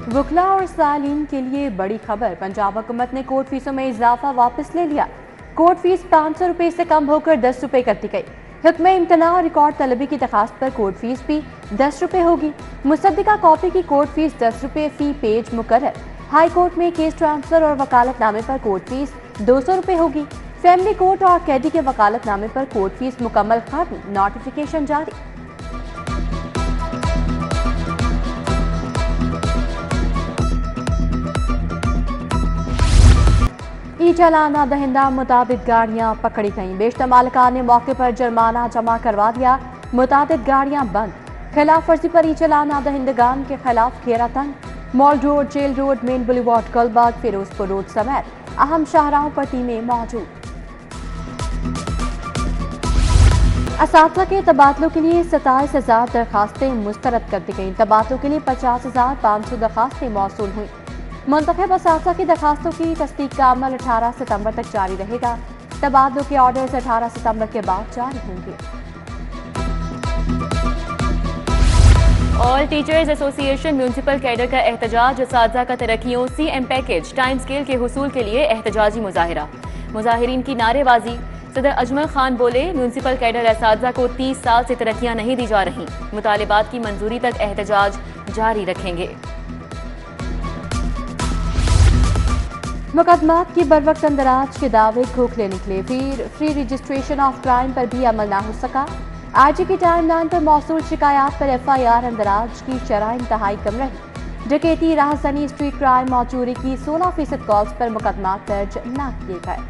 वकला और सालीन के लिए बड़ी खबर। पंजाब हुकूमत ने कोर्ट फीसों में इजाफा वापस ले लिया। कोर्ट फीस 500 रुपये से कम होकर 10 रुपये कर दी गई। हुक्म इम्तना और रिकॉर्ड तलबी की दरखास्त पर कोर्ट फीस भी 10 रुपये होगी। मुसद्दिका कॉपी की कोर्ट फीस 10 रुपये फी पेज मुकर्रर। हाई कोर्ट में केस ट्रांसफर और वकालतनामे पर कोर्ट फीस 200 रुपये होगी। फैमिली कोर्ट और कैदी के वकालतनामे पर कोर्ट फीस मुकम्मल खत्म। नोटिफिकेशन जारी। ई चालाना दहिंदा मुताबिक गाड़ियां पकड़ी गईं। बेशतर मालिकान ने मौके पर जुर्माना जमा करवा दिया। मुताबिक गाड़ियां बंद। खिलाफ वर्जी पर ई चालाना दहिंदगान के खिलाफ घेरा तंग। Mall road, jail road, main boulevard, Gulbagh, Ferozepur road समेत अहम शाहराहों पर टीमें मौजूद। असातिज़ा के तबादलों के लिए 27,000 दरखास्तें मुस्तरद कर दी गईं। तबादलों के लिए 50,500 दरखास्तें मौसूल हुई। मुंतखब असातिज़ा की दरखास्तों की तस्दीक का अमल 18 सितंबर तक जारी रहेगा। तबादलों के ऑर्डर्स 18 सितंबर के बाद जारी होंगे। All teachers association municipal cadre का एहतजाज। असातिज़ा का तरक्कियों CM पैकेज टाइम स्केल के हुसूल के लिए एहतजाजी मुजाहिरा। मुजाहिरीन की नारेबाजी। सदर अजमल खान बोले, म्यूनसिपल कैडर असातिज़ा को 30 साल से तरक्कियां नहीं दी जा रही। मुतालिबात की मंजूरी तक एहतजाज जारी रखेंगे। मुकदमात की बरवक्त अंदराज के दावे खोखले निकले। फिर फ्री रजिस्ट्रेशन ऑफ क्राइम पर भी अमल ना हो सका। IG की टाइमलाइन पर मौसूल शिकायत पर FIR अंदराज की शरह इंतहाई कम रही। डकैती, राहज़नी, स्ट्रीट क्राइम और चोरी की 16% कॉल्स पर मुकदमात दर्ज न किए गए।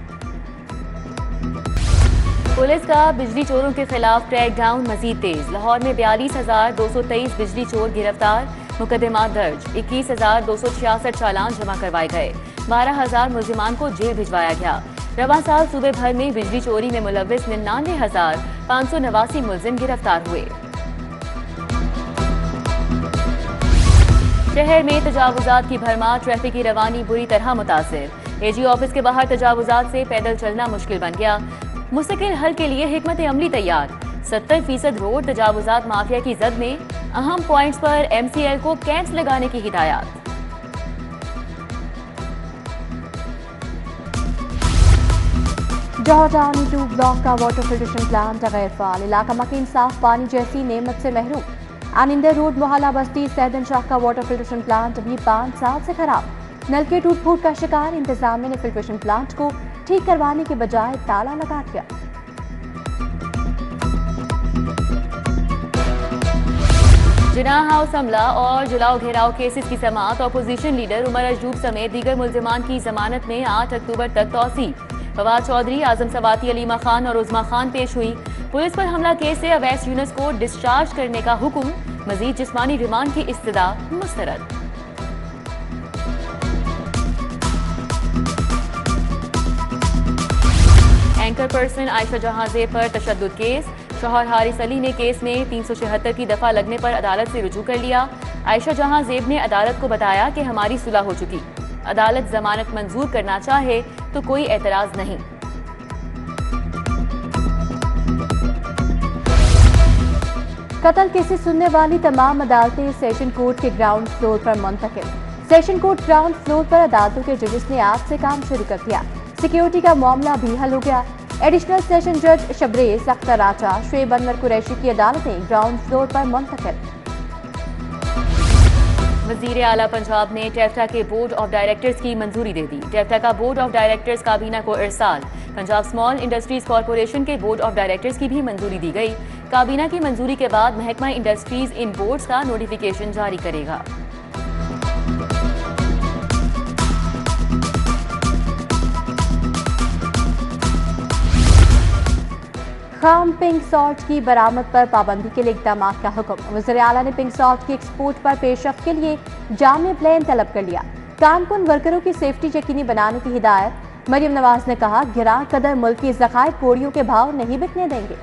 पुलिस का बिजली चोरों के खिलाफ क्रैकडाउन मजीद तेज। लाहौर में 42,223 बिजली चोर गिरफ्तार। मुकदमात दर्ज। 21,266 चालान जमा करवाए गए। 12,000 मुलजिमान को जेल भिजवाया गया। रवां साल सूबे भर में बिजली चोरी में मुलव्विस 99,589 मुलजिम गिरफ्तार हुए। शहर में तजावुजात की भरमार। ट्रैफिक की रवानी बुरी तरह मुतासिर। AG ऑफिस के बाहर तजावुजात से पैदल चलना मुश्किल बन गया। मुस्तकिल हल के लिए हिकमत अमली तैयार। 70% रोड तजावुजात माफिया की जद में। अहम पॉइंट्स पर MCL को कैंप्स लगाने की हिदायत। जौहर 2 ब्लॉक का वाटर फिल्ट्रेशन प्लांट गैर फाल। इलाका मकीन साफ पानी जैसी नेमत से महरूम। आनिंदा रोड मोहल्ला बस्ती सैदन शाह का वाटर फिल्ट्रेशन प्लांट अभी 5 साल से खराब। नल के टूट फूट का शिकार। इंतजामिया ने फिल्ट्रेशन प्लांट को ठीक करवाने के बजाय ताला लगा दिया। जिनाह हाउस हमला और जुलाओ घेराव केसेस की समाअत। अपोजिशन लीडर उमर अजूब समेत दीगर मुल्जिमान की जमानत में 8 अक्टूबर तक तौसी। फवाद चौधरी, आजम सवाती, अलीमा खान और उज़मा खान पेश हुई। पुलिस पर हमला केस से अवैस यूनुस को डिस्चार्ज करने का हुक्म। मजीद जिस्मानी रिमांड की इस्तदा मुस्तरद। एंकर पर्सन आयशा जहां ज़ेब पर तशद्दुद केस। शौहर हारिस अली ने केस में 376 की दफा लगने पर अदालत से रुजू कर लिया। आयशा जहां ज़ेब ने अदालत को बताया कि हमारी सुलह हो चुकी। अदालत जमानत मंजूर करना चाहे तो कोई एतराज नहीं। कत्ल केसेस सुनने वाली तमाम अदालतें सेशन कोर्ट के ग्राउंड फ्लोर पर मुंतकिल। सेशन कोर्ट ग्राउंड फ्लोर पर अदालतों के जजेस ने आज से काम शुरू कर दिया। सिक्योरिटी का मामला भी हल हो गया। एडिशनल सेशन जज शबरेज अख्तर आचा, शुएब अनवर कुरैशी की अदालतें ग्राउंड फ्लोर पर मुंतकिल। वजीर आला पंजाब ने टेफ्टा के बोर्ड ऑफ डायरेक्टर्स की मंजूरी दे दी। टेफ्टा का बोर्ड ऑफ डायरेक्टर्स काबीना को इरसाल। पंजाब स्मॉल इंडस्ट्रीज कॉरपोरेशन के बोर्ड ऑफ डायरेक्टर्स की भी मंजूरी दी गई। काबीना की मंजूरी के बाद महकमा इंडस्ट्रीज इन बोर्ड्स का नोटिफिकेशन जारी करेगा। खाम पिंक सॉल्ट की बरामद पर पाबंदी के लिए इक़दाम का हुक्म। वज़ीर आला ने पिंक सॉल्ट की एक्सपोर्ट पर पेशरफ्त के लिए जामे प्लान तलब कर लिया। कामकुन वर्करों की सेफ्टी यकीनी बनाने की हिदायत। मरियम नवाज ने कहा, गिरां कदर मुल्क की ज़खायर पोड़ियों के भाव नहीं बिकने देंगे।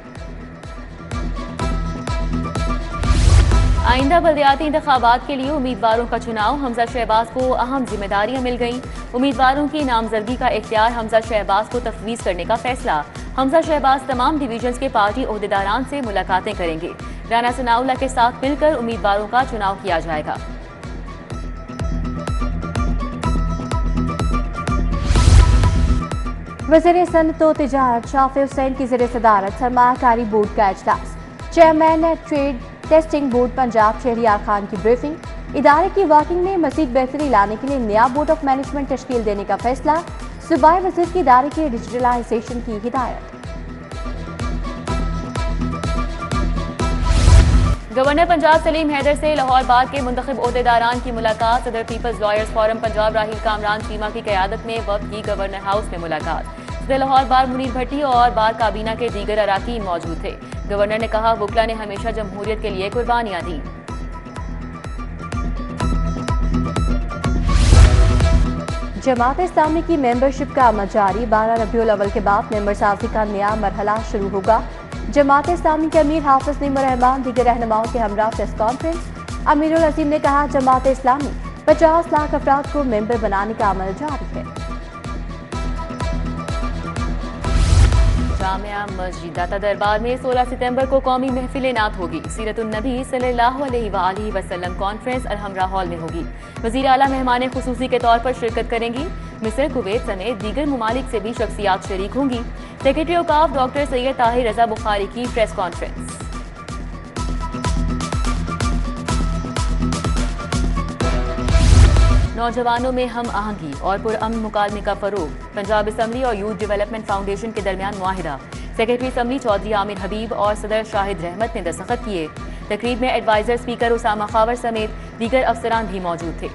आइंदा बल्दियाती इंतखाबात के लिए उम्मीदवारों का चुनाव। हमजा शहबाज को अहम जिम्मेदारियां मिल गईं। उम्मीदवारों की नामजदगी का इख्तियार हमजा शहबाज को तफवीज़ करने का फैसला। हमजा शहबाज तमाम डिवीजन्स के पार्टी ओहदेदारान से मुलाकातें करेंगे। राना सनाउल्लाह के साथ मिलकर उम्मीदवारों का चुनाव किया जाएगा। वज़ीर सनअत व तिजारत शाफी हुसैन की ज़ेर सदारत सरमायाकारी बोर्ड का इजलास, chairman trade testing board Punjab Shehryar Khan की ब्रीफिंग, इदारे की वर्किंग में मज़ीद बेहतरी लाने के लिए नया बोर्ड ऑफ मैनेजमेंट तश्कील देने का फैसला, सूबाई वज़ीर की इदारे के डिजिटलाइजेशन की हिदायत। गवर्नर पंजाब सलीम हैदर से लाहौर बार के मुंतखब ओहदेदारान की मुलाकात। सदर people's lawyers forum Punjab Raheel Kamran Cheema की क़यादत में वक्त की गवर्नर हाउस में मुलाकात। सदर लाहौर बार मुनीर भट्टी और बार काबीना के दीगर अराकीन मौजूद थे। गवर्नर ने कहा, वकला ने हमेशा जमहूरियत के लिए कुर्बानियां दी। जमात इस्लामी की मेंबरशिप का अमल जारी, 12 रबीउल अव्वल के बाद मेंबर साजी का नया मरहला शुरू होगा। जमात इस्लामी के अमीर हाफिज नईमुर रहमान दीगर रहनुमाओं के हमरा प्रेस कॉन्फ्रेंस। अमीरुल अजीम ने कहा, जमात इस्लामी 50 लाख अफराद को मेंबर बनाने का अमल जारी है। जामिया मस्जिद दाता दरबार में 16 सितंबर को कौमी महफिल नात होगी। सीरतुन नबी सल्लल्लाहु अलैहि वसल्लम कॉन्फ्रेंस अलहमरा हॉल में होगी। वज़ीर आला मेहमान खुसूसी के तौर पर शिरकत करेंगी। मिस्र, कुवैत समेत दीगर ममालिक से भी शख्सियात शरीक होंगी। सेक्रेटरी औकाफ डॉक्टर सैयद ताहिर रजा बुखारी की प्रेस कॉन्फ्रेंस। नौजवानों में हम आहंगी और पुरअमन मुकालमे का फरोग। पंजाब असम्बली और यूथ डेवलपमेंट फाउंडेशन के दरमियान मुआहिदा। सेक्रेटरी असम्बली चौधरी आमिर हबीब और सदर शाहिद रहमत ने दस्तखत किए। तकरीब में एडवाइजर स्पीकर उसामा खावर समेत दीगर अफसरान भी मौजूद थे।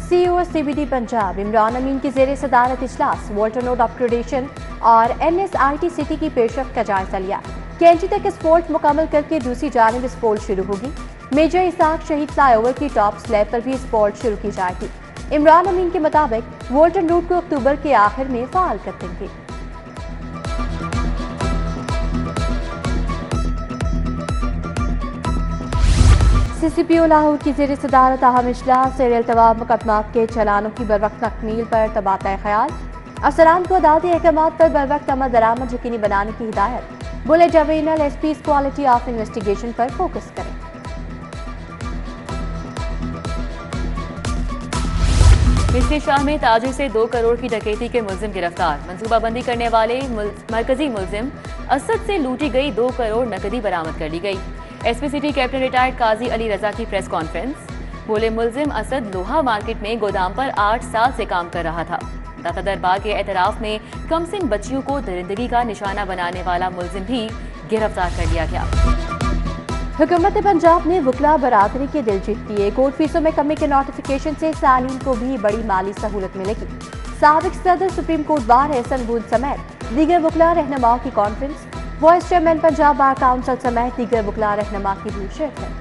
CEO CBD पंजाब इमरान अमीन की ज़ेर सदारत इजलास, वाटर नोड अपग्रेडेशन और NSIT सिटी की पेशरफ्त का जायजा लिया। कैंची तक स्पोर्ट मुकम्मल करके दूसरी जानिब स्पोर्ट शुरू होगी। मेजर इसाक शहीद फ्लाईओवर की टॉप स्लैब पर भी स्पोर्ट शुरू की जाएगी। इमरान अमीन के मुताबिक वोल्टन रूट को अक्टूबर के आखिर में फाल कर देंगे। CCPO लाहौर की ज़ेर सदारत अहम इजलास, ज़ेर अल्तवाब मुकदमात के चलानों की बरवक्त तकमील पर तबादला ख्याल, अफसरान को अदालती अहकामात पर बरवक्त अमल दरामद यकीनी बनाने की हिदायत। बोले, divisional SPs quality of investigation पर फोकस करें। मिस्री शाह में ताजिर से 2 करोड़ की डकैती के मुलजिम गिरफ्तार। मंसूबाबंदी करने वाले मरकजी मुलजिम असद से लूटी गई 2 करोड़ नकदी बरामद कर ली गई। SP सिटी कैप्टन रिटायर्ड काजी अली रजा की प्रेस कॉन्फ्रेंस। बोले, मुलजिम असद लोहा मार्केट में गोदाम पर 8 साल से काम कर रहा था। दाता दरबार के एतराफ में कमसिन बच्चियों को दरिंदगी का निशाना बनाने वाला मुलजिम भी गिरफ्तार कर लिया गया। हुकूमत पंजाब ने वकला बरादरी के दिल जीत लिए। कोर्ट फीसों में कमी के नोटिफिकेशन से सालीन को भी बड़ी माली सहूलत मिलेगी। साबिक सदर सुप्रीम कोर्ट बार एहसन बूद समेत दीगर वकला रहनुमाओं की conference. Vice chairman Punjab bar council समेत दीगर वकला रहनुमा की भी शिरकत।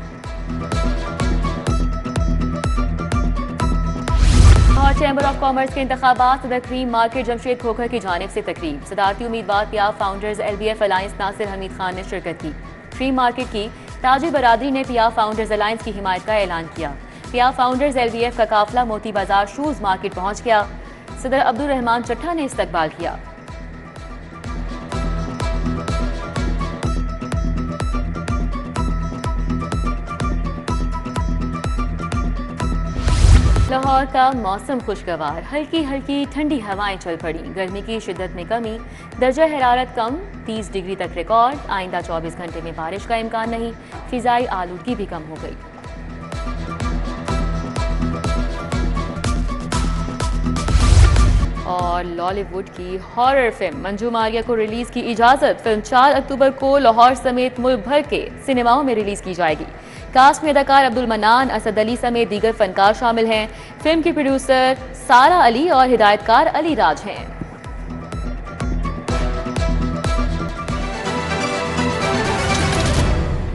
लाहौर चैम्बर ऑफ कॉमर्स के इंतखाबात, सदर क्रीम मार्केट जमशेद खोखर की जानिब से तकरीब। सदारती उम्मीदवार PIAF founders LBF alliance Nasir Hameed Khan ने शिरकत की। क्रीम मार्केट की ताजी बरादरी ने पियाफ फाउंडर्स अलायंस की हिमायत का ऐलान किया। पियाफ फाउंडर्स LBF का काफिला मोती बाजार शूज मार्केट पहुंच गया। सदर अब्दुल रहमान चट्टा ने इस्तकबाल किया। लाहौर का मौसम खुशगवार, हल्की हल्की ठंडी हवाएं चल पड़ी। गर्मी की शिद्दत में कमी, दर्जा हरारत कम, 30 डिग्री तक रिकॉर्ड। आइंदा 24 घंटे में बारिश का इम्कान नहीं। फिजाई आलूदगी भी कम हो गई। और लॉलीवुड की हॉरर फिल्म मंजू मारिया को रिलीज की इजाजत। फिल्म 4 अक्टूबर को लाहौर समेत मुल्क भर के सिनेमाओं में रिलीज की जाएगी। कास्ट में अदाकार अब्दुल मन्नान, असद अली समेत दीगर फनकार शामिल हैं। फिल्म की प्रोड्यूसर सारा अली और हिदायतकार अली राज हैं।